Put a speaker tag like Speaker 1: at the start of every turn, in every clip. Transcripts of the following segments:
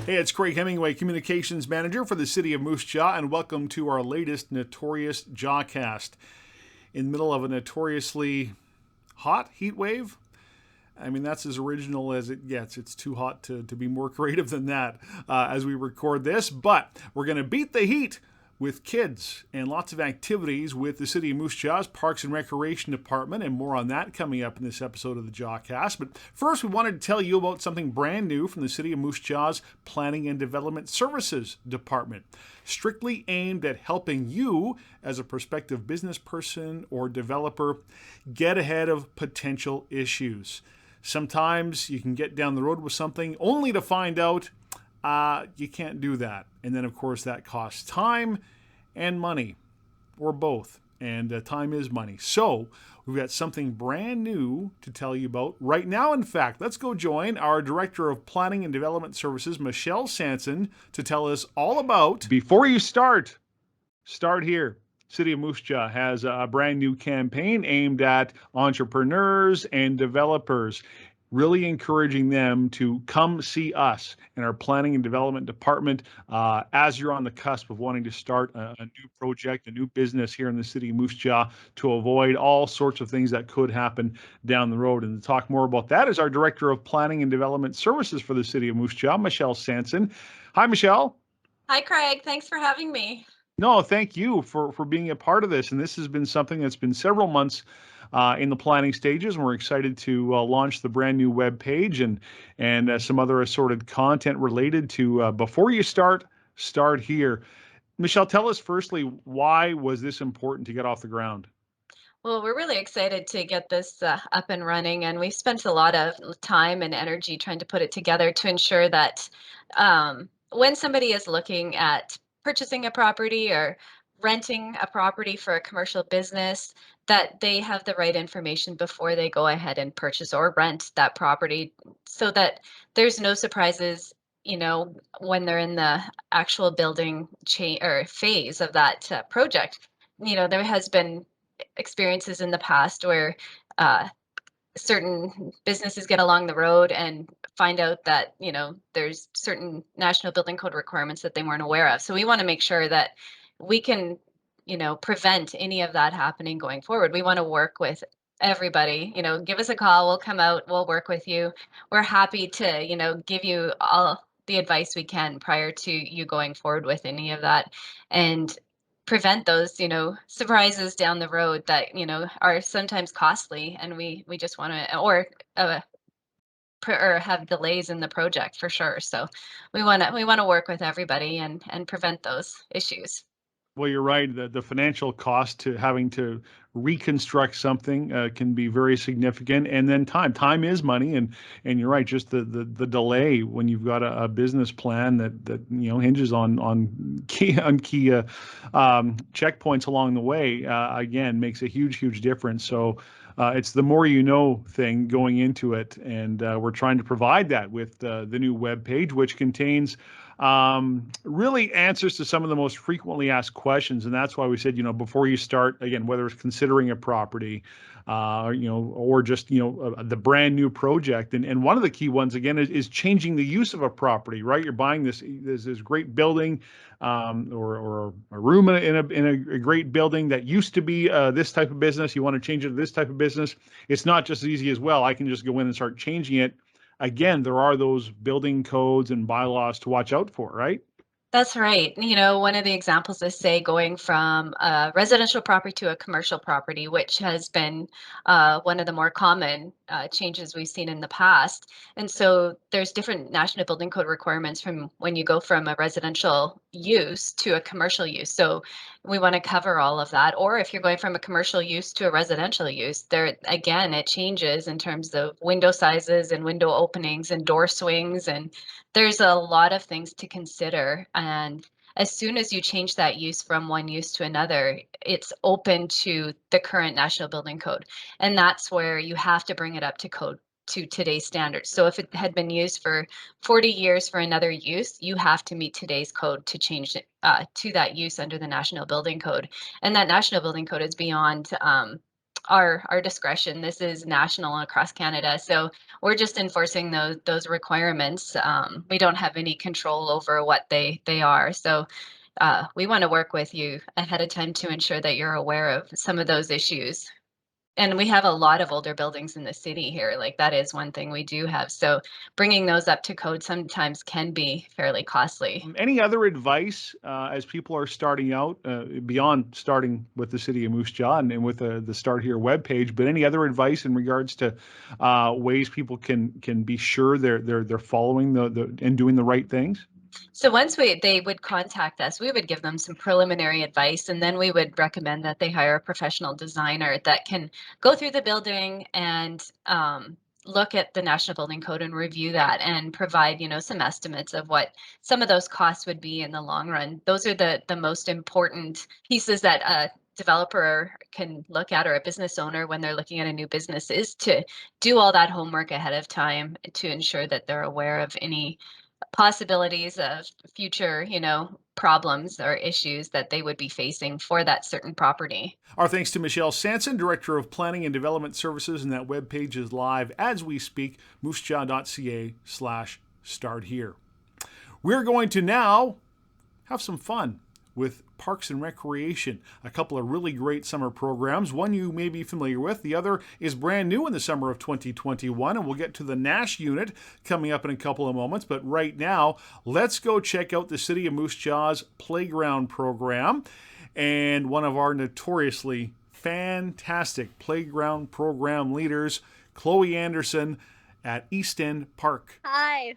Speaker 1: Hey, it's Craig Hemingway, Communications Manager for the City of Moose Jaw, and welcome to our latest Notorious Jawcast. In the middle of a notoriously hot heat wave. I mean, that's as original as it gets. It's too hot to be more creative than that as we record this, but we're going to beat the heat with kids and lots of activities with the City of Moose Jaw's Parks and Recreation Department, and more on that coming up in this episode of the Jawcast. But first, we wanted to tell you about something brand new from the City of Moose Jaw's Planning and Development Services Department, strictly aimed at helping you as a prospective business person or developer get ahead of potential issues. Sometimes you can get down the road with something only to find out you can't do that. And then, of course, that costs time and money, or both. And time is money. So we've got something brand new to tell you about right now. In fact, let's go join our Director of Planning and Development Services, Michelle Sanson, to tell us all about. Before you start here. City of Moose Jaw has a brand new campaign aimed at entrepreneurs and developers, really encouraging them to come see us in our planning and development department as you're on the cusp of wanting to start a new project, a new business here in the City of Moose Jaw, to avoid all sorts of things that could happen down the road. And to talk more about that is our Director of Planning and Development Services for the City of Moose Jaw, Michelle Sanson. Hi, Michelle.
Speaker 2: Hi, Craig. Thanks for having me.
Speaker 1: No, thank you for being a part of this. And this has been something that's been several months in the planning stages, and we're excited to launch the brand new web page and some other assorted content related to before you start here. Michelle, tell us firstly, why was this important to get off the ground?
Speaker 2: Well, we're really excited to get this up and running, and we've spent a lot of time and energy trying to put it together to ensure that when somebody is looking at purchasing a property or renting a property for a commercial business, that they have the right information before they go ahead and purchase or rent that property, so that there's no surprises, when they're in the actual building chain or phase of that project. There has been experiences in the past where uh, certain businesses get along the road and find out that there's certain national building code requirements that they weren't aware of. So we want to make sure that we can prevent any of that happening going forward. We want to work with everybody. Give us a call, we'll come out, we'll work with you. We're happy to give you all the advice we can prior to you going forward with any of that, and prevent those surprises down the road that are sometimes costly, and we just want to, or have delays in the project for sure. So we want to work with everybody and prevent those issues.
Speaker 1: Well, you're right. The financial cost to having to reconstruct something can be very significant, and then time is money, and you're right. Just the delay when you've got a business plan that hinges on key checkpoints along the way. Again, makes a huge difference. So. It's the more you know thing going into it, and we're trying to provide that with the new web page, which contains really answers to some of the most frequently asked questions. And that's why we said, before you start, again, whether it's considering a property, or just, the brand new project. And one of the key ones, again, is changing the use of a property, right? You're buying this great building, or a room in a great building that used to be this type of business. You want to change it to this type of business. It's not just as easy as, well, I can just go in and start changing it. Again, there are those building codes and bylaws to watch out for, right?
Speaker 2: That's right. One of the examples is, say, going from a residential property to a commercial property, which has been one of the more common changes we've seen in the past. And so there's different National Building Code requirements from when you go from a residential use to a commercial use. So we want to cover all of that. Or if you're going from a commercial use to a residential use, there again, it changes in terms of window sizes and window openings and door swings, and there's a lot of things to consider. And as soon as you change that use from one use to another, it's open to the current National Building Code. And that's where you have to bring it up to code to today's standards. So if it had been used for 40 years for another use, you have to meet today's code to change it to that use under the National Building Code. And that National Building Code is beyond our discretion. This is national and across Canada, so we're just enforcing those requirements. We don't have any control over what they are. So we want to work with you ahead of time to ensure that you're aware of some of those issues. And we have a lot of older buildings in the city here. Like that is one thing we do have. So bringing those up to code sometimes can be fairly costly.
Speaker 1: Any other advice as people are starting out, beyond starting with the City of Moose Jaw and with the Start Here webpage, but any other advice in regards to ways people can be sure they're following the and doing the right things?
Speaker 2: So once they would contact us, we would give them some preliminary advice, and then we would recommend that they hire a professional designer that can go through the building and look at the National Building Code and review that and provide, some estimates of what some of those costs would be in the long run. Those are the most important pieces that a developer can look at, or a business owner when they're looking at a new business, is to do all that homework ahead of time to ensure that they're aware of any possibilities of future, problems or issues that they would be facing for that certain property.
Speaker 1: Our thanks to Michelle Sanson, Director of Planning and Development Services, and that webpage is live as we speak, moosejaw.ca/start here. We're going to now have some fun with Parks and Recreation. A couple of really great summer programs. One you may be familiar with. The other is brand new in the summer of 2021, and we'll get to the N.A.S.H unit coming up in a couple of moments. But right now, let's go check out the City of Moose Jaw's Playground program and one of our notoriously fantastic playground program leaders, Chloe Anderson at East End Park.
Speaker 3: Hi.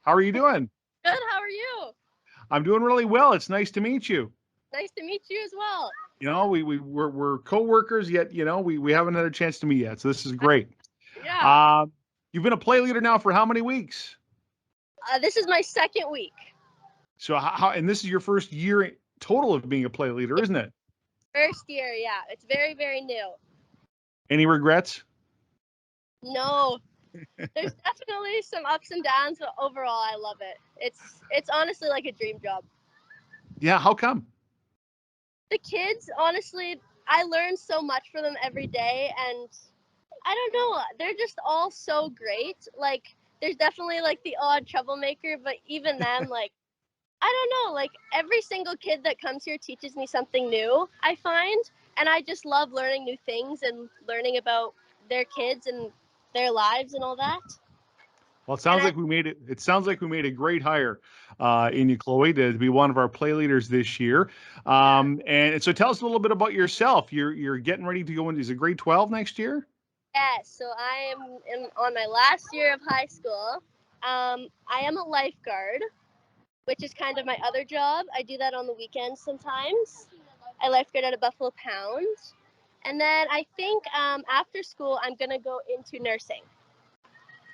Speaker 1: How are you doing?
Speaker 3: Good. How are you?
Speaker 1: I'm doing really well. It's nice to meet you.
Speaker 3: Nice to meet you as well.
Speaker 1: We're co-workers, yet we haven't had a chance to meet yet. So this is great.
Speaker 3: Yeah.
Speaker 1: You've been a play leader now for how many weeks?
Speaker 3: This is my second week.
Speaker 1: So and this is your first year total of being a play leader, isn't it?
Speaker 3: First year, yeah. It's very, very new.
Speaker 1: Any regrets?
Speaker 3: No. There's definitely some ups and downs, but overall I love it. It's honestly like a dream job.
Speaker 1: Yeah, how come?
Speaker 3: The kids, honestly, I learn so much from them every day, and I don't know, they're just all so great. Like, there's definitely like the odd troublemaker, but even then, like, I don't know, like every single kid that comes here teaches me something new, I find, and I just love learning new things and learning about their kids and their lives and all that.
Speaker 1: Well, it sounds like we made it. It sounds like we made a great hire in you, Chloe, to be one of our play leaders this year. And so, tell us a little bit about yourself. You're getting ready to go into, is it grade 12 next year?
Speaker 3: Yes, so I am on my last year of high school. I am a lifeguard, which is kind of my other job. I do that on the weekends sometimes. I lifeguard at a Buffalo Pound. And then I think after school, I'm going to go into nursing.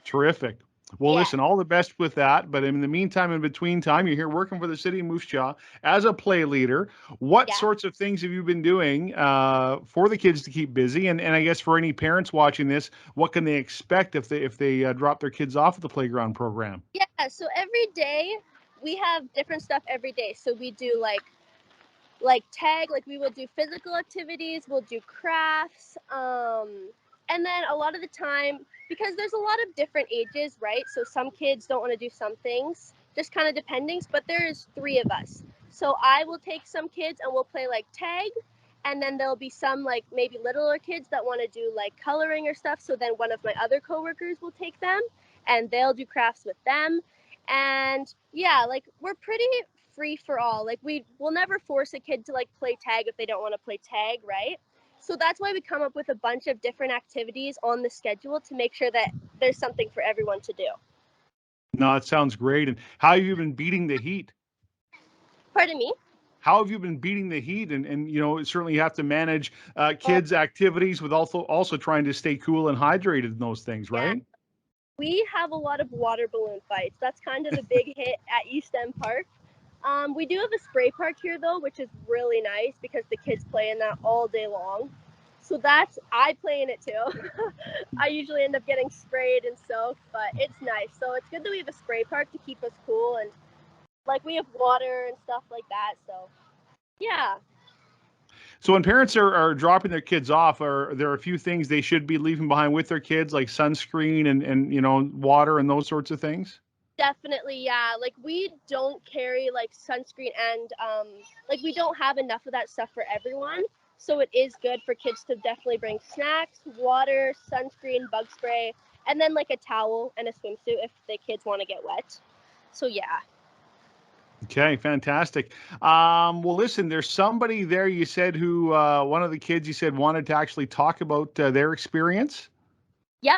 Speaker 1: Terrific. Well,
Speaker 3: Yeah.
Speaker 1: listen, all the best with that. But in the meantime, in between time, you're here working for the City of Moose Jaw as a play leader. What
Speaker 3: Yeah.
Speaker 1: sorts of things have you been doing for the kids to keep busy? And I guess for any parents watching this, what can they expect if they drop their kids off at the playground program?
Speaker 3: Yeah, so every day we have different stuff every day. So we do like tag, like we will do physical activities, we'll do crafts, and then a lot of the time, because there's a lot of different ages, right? So some kids don't want to do some things, just kind of depending, but there's 3 of us. So I will take some kids and we'll play like tag, and then there'll be some like maybe littler kids that want to do like coloring or stuff. So then one of my other coworkers will take them and they'll do crafts with them. And yeah, like we're pretty free for all. Like we will never force a kid to like play tag if they don't want to play tag, right? So that's why we come up with a bunch of different activities on the schedule to make sure that there's something for everyone to do.
Speaker 1: No, it sounds great. And how have you been beating the heat?
Speaker 3: Pardon me?
Speaker 1: How have you been beating the heat? And certainly you have to manage
Speaker 3: Oh,
Speaker 1: kids' activities with also trying to stay cool and hydrated in those things,
Speaker 3: yeah.
Speaker 1: right?
Speaker 3: We have a lot of water balloon fights. That's kind of the big hit at East End Park. We do have a spray park here though, which is really nice because the kids play in that all day long. So I play in it too. I usually end up getting sprayed and soaked, but it's nice. So it's good that we have a spray park to keep us cool, and like we have water and stuff like that. So yeah.
Speaker 1: So when parents are dropping their kids off, are there a few things they should be leaving behind with their kids, like sunscreen and water and those sorts of things?
Speaker 3: Definitely, yeah. Like we don't carry like sunscreen and like we don't have enough of that stuff for everyone. So it is good for kids to definitely bring snacks, water, sunscreen, bug spray, and then like a towel and a swimsuit if the kids want to get wet. So yeah.
Speaker 1: Okay, fantastic. Well, listen, there's somebody there you said who, one of the kids you said wanted to actually talk about their experience.
Speaker 3: Yeah.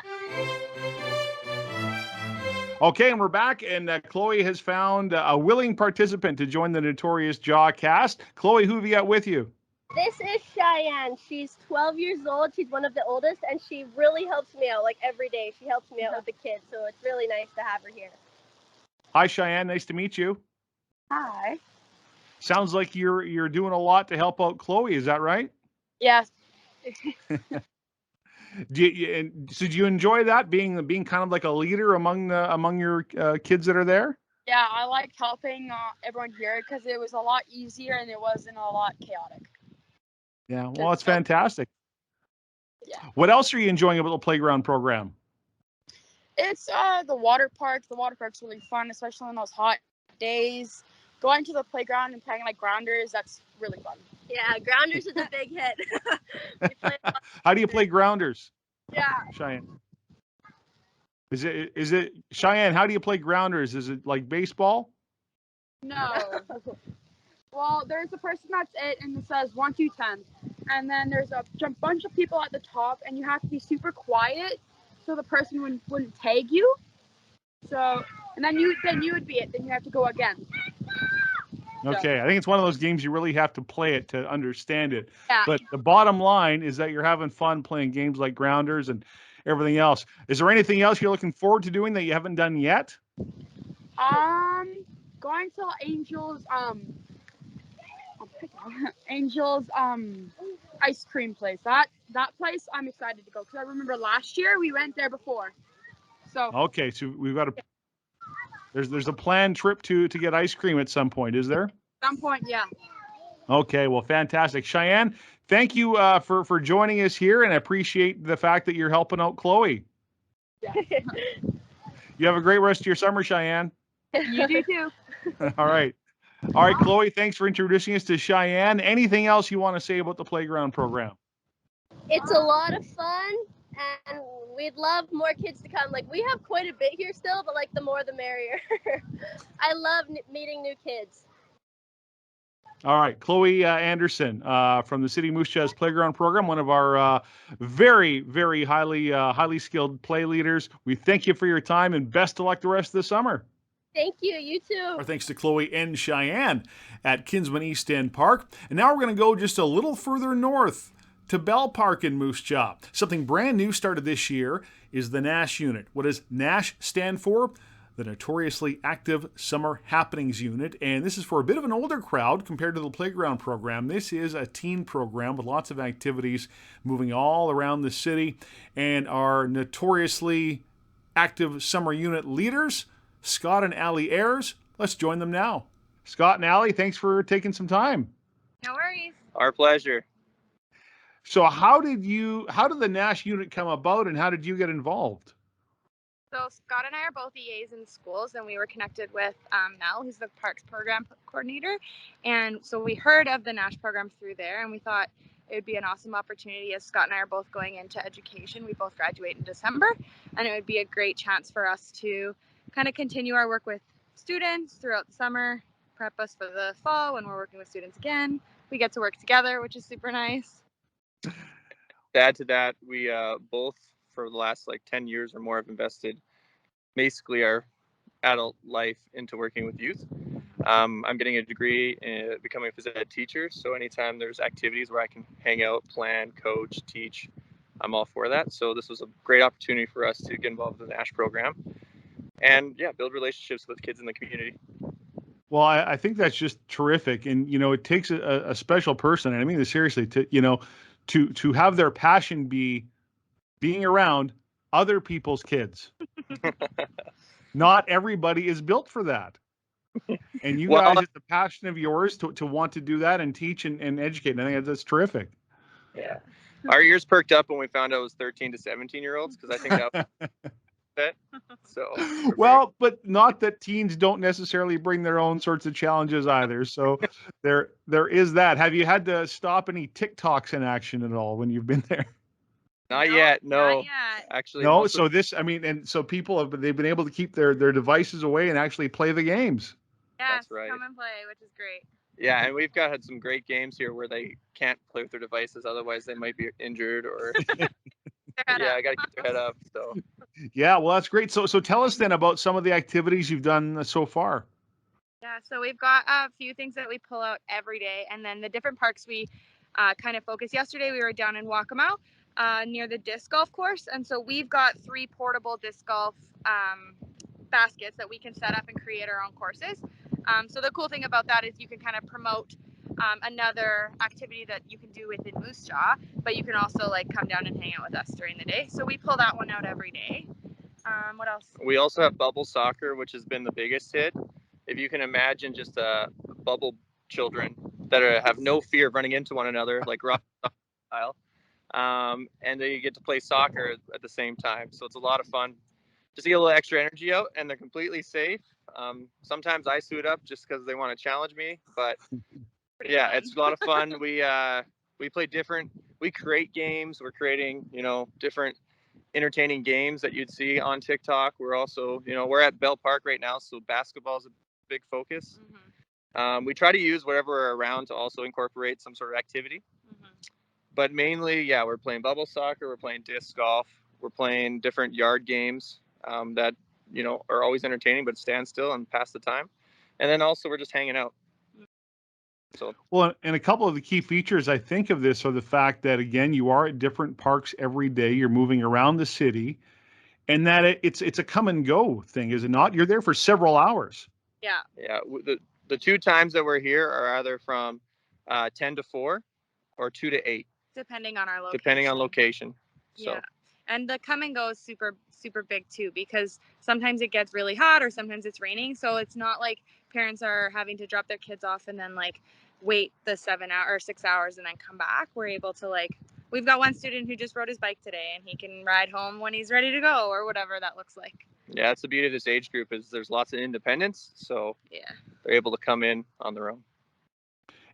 Speaker 1: Okay, and we're back, and Chloe has found a willing participant to join the Notorious Jawcast. Chloe, who have you got with you?
Speaker 3: This is Cheyenne. She's 12 years old. She's one of the oldest, and she really helps me out like every day. She helps me out with the kids, so it's really nice to have her here.
Speaker 1: Hi, Cheyenne. Nice to meet you.
Speaker 3: Hi.
Speaker 1: Sounds like you're doing a lot to help out Chloe. Is that right?
Speaker 3: Yes.
Speaker 1: So do you enjoy that being kind of like a leader among your kids that are there?
Speaker 4: Yeah, I liked helping everyone here because it was a lot easier and it wasn't a lot chaotic.
Speaker 1: Yeah, well, it's fantastic.
Speaker 4: Yeah.
Speaker 1: What else are you enjoying about the playground program?
Speaker 4: It's the water park. The water park's really fun, especially on those hot days. Going to the playground and playing like grounders, that's really fun.
Speaker 3: Yeah, grounders is a big hit. We play a lot.
Speaker 1: How do you play grounders,
Speaker 3: Yeah.
Speaker 1: Cheyenne? Is it Cheyenne? How do you play grounders? Is it like baseball?
Speaker 4: No. Well, there's a person that's it, and it says 1, 2, 10, and then there's a bunch of people at the top, and you have to be super quiet so the person wouldn't tag you. So, and then you would be it. Then you have to go again.
Speaker 1: Okay, I think it's one of those games you really have to play it to understand it.
Speaker 4: Yeah.
Speaker 1: But the bottom line is that you're having fun playing games like grounders and everything else. Is there anything else you're looking forward to doing that you haven't done yet?
Speaker 4: Going to Angels ice cream place. That place I'm excited to go because I remember last year we went there before. So
Speaker 1: Okay, so we've got there's a planned trip to get ice cream at some point, is there?
Speaker 4: at some point, yeah.
Speaker 1: Okay, well, fantastic. Cheyenne, thank you for joining us here, and I appreciate the fact that you're helping out Chloe.
Speaker 4: Yeah.
Speaker 1: You have a great rest of your summer, Cheyenne.
Speaker 4: You do too.
Speaker 1: All right. All right, Chloe, thanks for introducing us to Cheyenne. Anything else you want to say about the playground program?
Speaker 3: It's a lot of fun, and we'd love more kids to come. Like, we have quite a bit here still, but like the more the merrier. I love meeting new kids.
Speaker 1: All right, Chloe Anderson from the City Moose Jaw's Playground Program, one of our very, very highly skilled play leaders. We thank you for your time and best of luck the rest of the summer.
Speaker 3: Thank you. You too.
Speaker 1: Our thanks to Chloe and Cheyenne at Kinsman East End Park. And now we're going to go just a little further north to Bell Park in Moose Jaw. Something brand new started this year is the N.A.S.H unit. What does N.A.S.H stand for? The Notoriously Active Summer Happenings Unit, and this is for a bit of an older crowd compared to the playground program. This is a teen program with lots of activities moving all around the city, and our Notoriously Active Summer Unit leaders, Scott and Allie Ayers, let's join them now. Scott and Allie, thanks for taking some time.
Speaker 2: No worries.
Speaker 5: Our pleasure.
Speaker 1: So how did the N.A.S.H unit come about, and how did you get involved?
Speaker 6: So Scott and I are both EAs in schools, and we were connected with Mel, who's the Parks Program Coordinator. And so we heard of the N.A.S.H program through there, and we thought it would be an awesome opportunity as Scott and I are both going into education. We both graduate in December, and it would be a great chance for us to kind of continue our work with students throughout the summer, prep us for the fall when we're working with students again. We get to work together, which is super nice.
Speaker 5: To add to that, we both for the last 10 years or more have invested basically our adult life into working with youth. I'm getting a degree in becoming a phys ed teacher, so anytime there's activities where I can hang out, plan, coach, teach, I'm all for that. So this was a great opportunity for us to get involved with the N.A.S.H program and build relationships with kids in the community.
Speaker 1: Well, I think that's just terrific, and it takes a special person, and I mean this seriously, to have their passion be being around other people's kids. Not everybody is built for that. And you
Speaker 5: Well,
Speaker 1: guys, it's a passion of yours to want to do that and teach and educate. And I think that's terrific.
Speaker 5: yeah, our ears perked up when we found out it was 13 to 17-year-olds because I think that was it. So
Speaker 1: Well, but not that teens don't necessarily bring their own sorts of challenges either. So there is that. Have you had to stop any TikToks in action at all when you've been there?
Speaker 5: not yet. No,
Speaker 6: Not yet.
Speaker 5: actually,
Speaker 1: No.
Speaker 5: most
Speaker 1: So this, I mean, and so people they've been able to keep their devices away and actually play the games.
Speaker 6: Yes,
Speaker 5: That's right.
Speaker 6: come and play, which is great.
Speaker 5: yeah, and we've had some great games here where they can't play with their devices, otherwise they might be injured or
Speaker 6: Yeah,
Speaker 5: I got to keep their head up. So
Speaker 1: Yeah, well, that's great. So tell us then about some of the activities you've done so far.
Speaker 6: Yeah, so we've got a few things that we pull out every day, and then the different parks we kind of focus. Yesterday we were down in Waccamaw near the disc golf course, and so we've got 3 portable disc golf baskets that we can set up and create our own courses. So the cool thing about that is you can kind of promote another activity that you can do within Moose Jaw, but you can also like come down and hang out with us during the day. So we pull that one out every day. What else?
Speaker 5: we also have bubble soccer, which has been the biggest hit. If you can imagine just bubble children that have no fear of running into one another, like rock style, and they get to play soccer at the same time. So it's a lot of fun. Just to get a little extra energy out, and they're completely safe. Sometimes I suit up just because they want to challenge me, but yeah, it's a lot of fun. We play different. We create games. We're creating, different entertaining games that you'd see on TikTok. We're also, we're at Bell Park right now, so basketball is a big focus.
Speaker 6: Mm-hmm.
Speaker 5: We try to use whatever we're around to also incorporate some sort of activity.
Speaker 6: Mm-hmm.
Speaker 5: But mainly, yeah, we're playing bubble soccer. We're playing disc golf. We're playing different yard games that are always entertaining, but stand still and pass the time. And then also we're just hanging out. So
Speaker 1: Well, and a couple of the key features I think of this are the fact that again you are at different parks every day. You're moving around the city, and that it's a come and go thing, is it not? You're there for several hours.
Speaker 6: Yeah.
Speaker 5: yeah, the 2 times that we're here are either from 10 to 4 or 2 to 8,
Speaker 6: Depending on our location.
Speaker 5: depending on location. So
Speaker 6: Yeah. And the come and go is super, super big too, because sometimes it gets really hot or sometimes it's raining. So it's not like parents are having to drop their kids off and then like wait the 7 hour or 6 hours and then come back. We're able to we've got one student who just rode his bike today and he can ride home when he's ready to go or whatever that looks like.
Speaker 5: yeah, that's the beauty of this age group is there's lots of independence. So
Speaker 6: Yeah.
Speaker 5: they're able to come in on their own.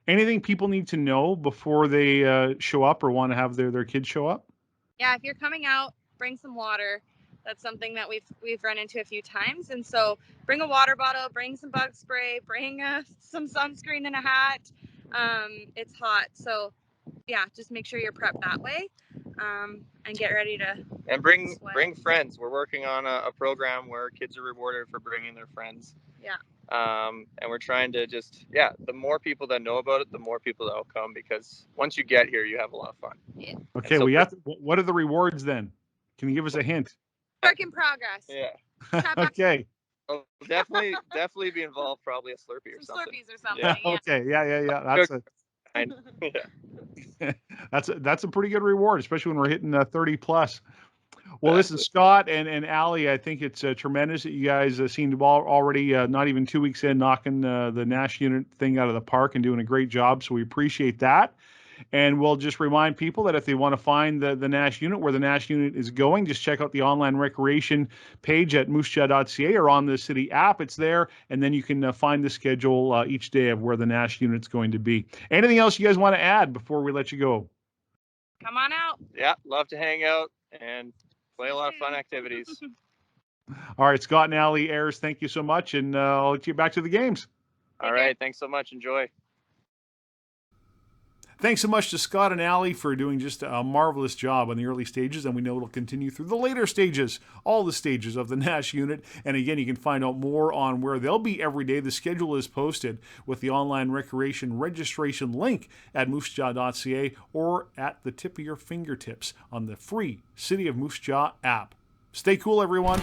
Speaker 1: Anything people need to know before they show up or want to have their kids show up?
Speaker 6: Yeah, if you're coming out, bring some water. That's something that we've run into a few times. And so bring a water bottle, bring some bug spray, bring some sunscreen and a hat. It's hot. So yeah, just make sure you're prepped that way and get ready to
Speaker 5: And bring
Speaker 6: sweat.
Speaker 5: friends. We're working on a program where kids are rewarded for bringing their friends.
Speaker 6: Yeah.
Speaker 5: And we're trying to the more people that know about it, the more people that will come, because once you get here, you have a lot of fun.
Speaker 6: Yeah.
Speaker 1: Okay,
Speaker 5: so
Speaker 1: what are the rewards then? Can you give us a hint?
Speaker 6: Work in progress.
Speaker 5: Yeah.
Speaker 1: Okay.
Speaker 5: Well, definitely be involved. Probably a Slurpee or
Speaker 6: Some
Speaker 5: something.
Speaker 6: Slurpees or something.
Speaker 5: Yeah.
Speaker 6: Yeah.
Speaker 1: Okay. Yeah. That's a pretty good reward, especially when we're hitting 30 plus. Well, listen, Scott and Allie, I think it's tremendous that you guys seem to be already not even 2 weeks in knocking the N.A.S.H unit thing out of the park and doing a great job. So we appreciate that. And we'll just remind people that if they want to find the N.A.S.H unit, where the N.A.S.H unit is going, just check out the online recreation page at moosejaw.ca or on the city app. It's there. And then you can find the schedule each day of where the N.A.S.H unit's going to be. Anything else you guys want to add before we let you go?
Speaker 6: Come on out.
Speaker 5: Yeah, love to hang out and play a lot of fun activities.
Speaker 1: All right, Scott and Allie Ayers, thank you so much. And I'll let you back to the games.
Speaker 5: All right. Thanks so much. Enjoy.
Speaker 1: Thanks so much to Scott and Allie for doing just a marvelous job on the early stages, and we know it'll continue through the later stages, all the stages of the N.A.S.H unit. And again, you can find out more on where they'll be every day. The schedule is posted with the online recreation registration link at moosejaw.ca or at the tip of your fingertips on the free City of Moose Jaw app. Stay cool, everyone.